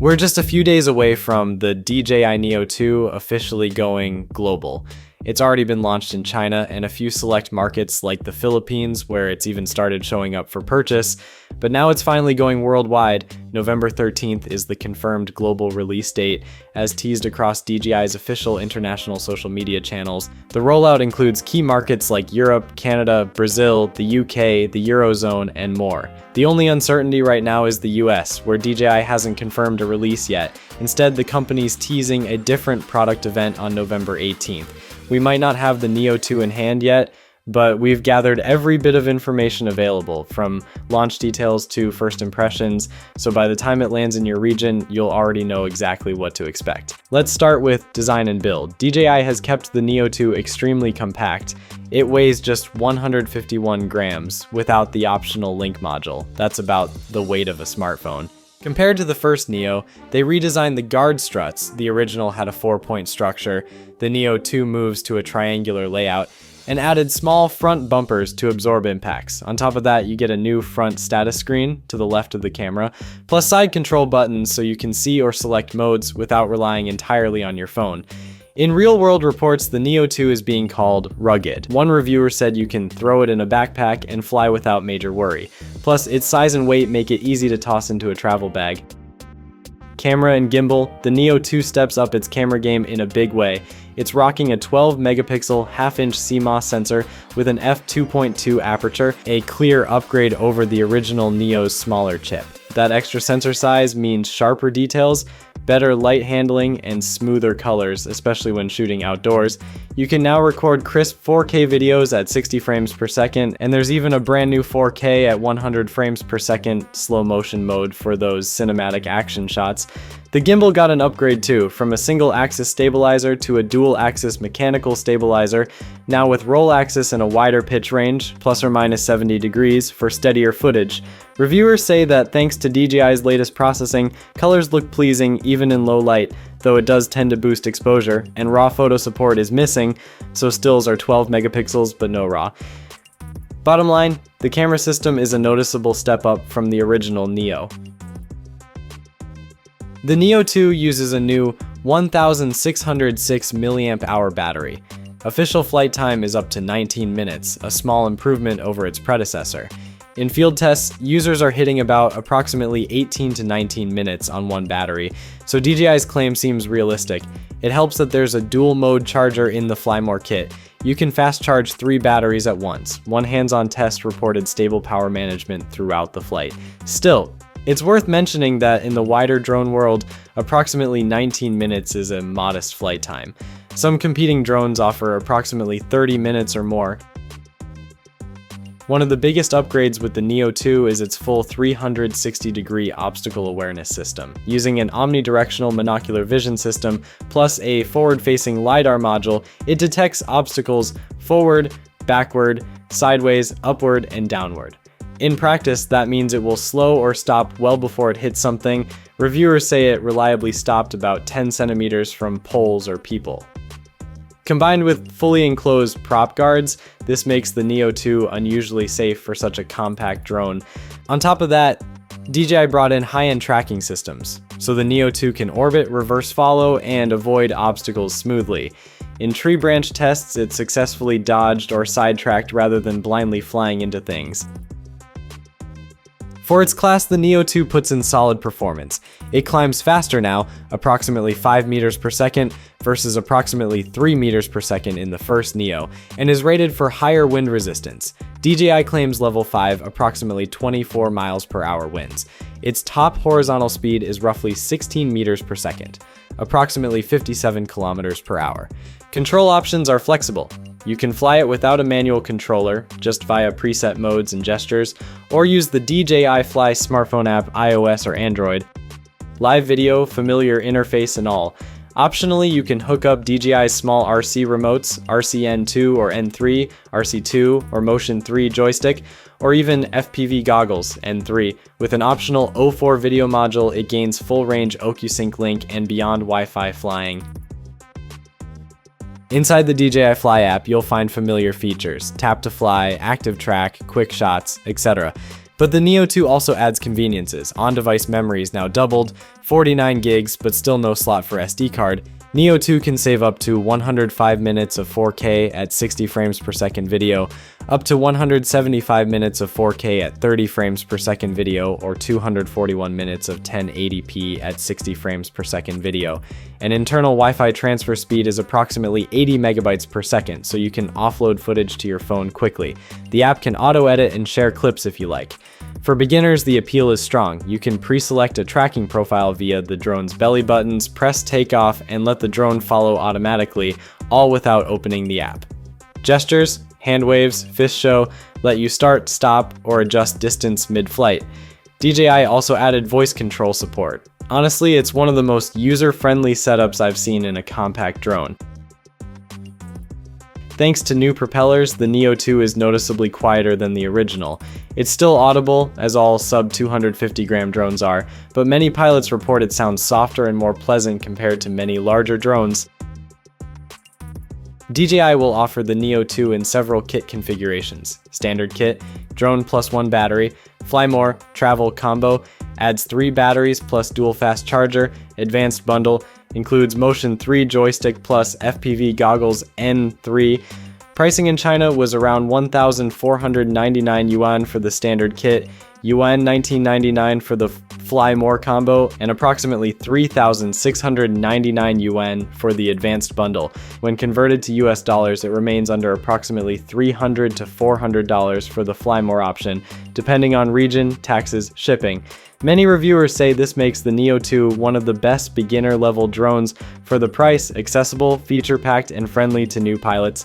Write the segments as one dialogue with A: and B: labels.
A: We're just a few days away from the DJI Neo 2 officially going global. It's already been launched in China and a few select markets like the Philippines, where it's even started showing up for purchase, but now it's finally going worldwide. November 13th is the confirmed global release date, as teased across DJI's official international social media channels. The rollout includes key markets like Europe, Canada, Brazil, the UK, the Eurozone, and more. The only uncertainty right now is the US, where DJI hasn't confirmed a release yet. Instead, the company's teasing a different product event on November 18th. We might not have the Neo 2 in hand yet, but we've gathered every bit of information available, from launch details to first impressions, so by the time it lands in your region, you'll already know exactly what to expect. Let's start with design and build. DJI has kept the Neo 2 extremely compact. It weighs just 151 grams without the optional link module. That's about the weight of a smartphone. Compared to the first Neo, they redesigned the guard struts. The original had a 4-point structure. The Neo 2 moves to a triangular layout, and added small front bumpers to absorb impacts. On top of that, you get a new front status screen to the left of the camera, plus side control buttons so you can see or select modes without relying entirely on your phone. In real-world reports, the Neo 2 is being called rugged. One reviewer said you can throw it in a backpack and fly without major worry. Plus, its size and weight make it easy to toss into a travel bag. Camera and gimbal, the Neo 2 steps up its camera game in a big way. It's rocking a 12-megapixel half-inch CMOS sensor with an f2.2 aperture, a clear upgrade over the original Neo's smaller chip. That extra sensor size means sharper details, better light handling, and smoother colors, especially when shooting outdoors. You can now record crisp 4K videos at 60 frames per second, and there's even a brand new 4K at 100 frames per second slow motion mode for those cinematic action shots. The gimbal got an upgrade too, from a single axis stabilizer to a dual axis mechanical stabilizer, now with roll axis and a wider pitch range, plus or minus 70 degrees, for steadier footage. Reviewers say that thanks to DJI's latest processing, colors look pleasing even in low light, though it does tend to boost exposure, and raw photo support is missing, so stills are 12 megapixels but no raw. Bottom line, the camera system is a noticeable step up from the original Neo. The Neo 2 uses a new 1,606 mAh battery. Official flight time is up to 19 minutes, a small improvement over its predecessor. In field tests, users are hitting about approximately 18 to 19 minutes on one battery, so DJI's claim seems realistic. It helps that there's a dual mode charger in the Fly More kit. You can fast charge 3 batteries at once. One hands-on test reported stable power management throughout the flight. Still, it's worth mentioning that in the wider drone world, approximately 19 minutes is a modest flight time. Some competing drones offer approximately 30 minutes or more. One of the biggest upgrades with the Neo 2 is its full 360-degree obstacle awareness system. Using an omnidirectional monocular vision system plus a forward-facing LiDAR module, it detects obstacles forward, backward, sideways, upward, and downward. In practice, that means it will slow or stop well before it hits something. Reviewers say it reliably stopped about 10 centimeters from poles or people. Combined with fully enclosed prop guards, this makes the Neo 2 unusually safe for such a compact drone. On top of that, DJI brought in high-end tracking systems, so the Neo 2 can orbit, reverse follow, and avoid obstacles smoothly. In tree branch tests, it successfully dodged or sidetracked rather than blindly flying into things. For its class, the Neo 2 puts in solid performance. It climbs faster now, approximately 5 meters per second versus approximately 3 meters per second in the first Neo, and is rated for higher wind resistance. DJI claims level 5, approximately 24 miles per hour winds. Its top horizontal speed is roughly 16 meters per second, approximately 57 kilometers per hour. Control options are flexible. You can fly it without a manual controller, just via preset modes and gestures, or use the DJI Fly smartphone app, iOS or Android. Live video, familiar interface and all. Optionally, you can hook up DJI's small RC remotes, RC-N2 or N3, RC2 or Motion 3 joystick, or even FPV goggles, N3. With an optional O4 video module, it gains full-range OcuSync link and beyond Wi-Fi flying. Inside the DJI Fly app, you'll find familiar features: tap to fly, active track, quick shots, etc. But the Neo 2 also adds conveniences. On-device memory is now doubled, 49 gigs, but still no slot for SD card. Neo 2 can save up to 105 minutes of 4K at 60 frames per second video, up to 175 minutes of 4K at 30 frames per second video, or 241 minutes of 1080p at 60 frames per second video. An internal Wi-Fi transfer speed is approximately 80 megabytes per second, so you can offload footage to your phone quickly. The app can auto-edit and share clips if you like. For beginners, the appeal is strong. You can pre-select a tracking profile via the drone's belly buttons, press takeoff, and let the drone follow automatically, all without opening the app. Gestures, hand waves, fist show let you start, stop, or adjust distance mid-flight. DJI also added voice control support. Honestly, it's one of the most user-friendly setups I've seen in a compact drone. Thanks to new propellers, the Neo 2 is noticeably quieter than the original. It's still audible, as all sub-250-gram drones are, but many pilots report it sounds softer and more pleasant compared to many larger drones. DJI will offer the Neo 2 in several kit configurations. Standard kit, drone plus 1 battery, fly more, travel combo, adds 3 batteries plus dual fast charger, advanced bundle, includes Motion 3 joystick plus FPV goggles N3. Pricing in China was around 1,499 yuan for the standard kit, yuan 1999 for the Fly More combo, and approximately 3,699 yuan for the advanced bundle. When converted to US dollars, it remains under approximately $300 to $400 for the Fly More option, depending on region, taxes, shipping. Many reviewers say this makes the Neo 2 one of the best beginner-level drones for the price, accessible, feature-packed, and friendly to new pilots.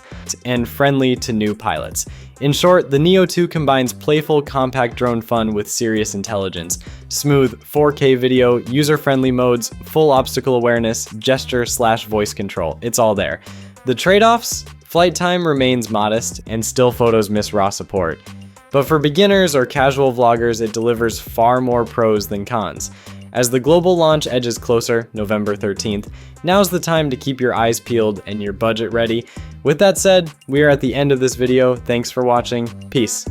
A: In short, the Neo 2 combines playful, compact drone fun with serious intelligence. Smooth 4K video, user-friendly modes, full obstacle awareness, gesture/voice control. It's all there. The trade-offs? Flight time remains modest, and still photos miss raw support. But for beginners or casual vloggers, it delivers far more pros than cons. As the global launch edges closer, November 13th, now's the time to keep your eyes peeled and your budget ready. With that said, we are at the end of this video. Thanks for watching. Peace.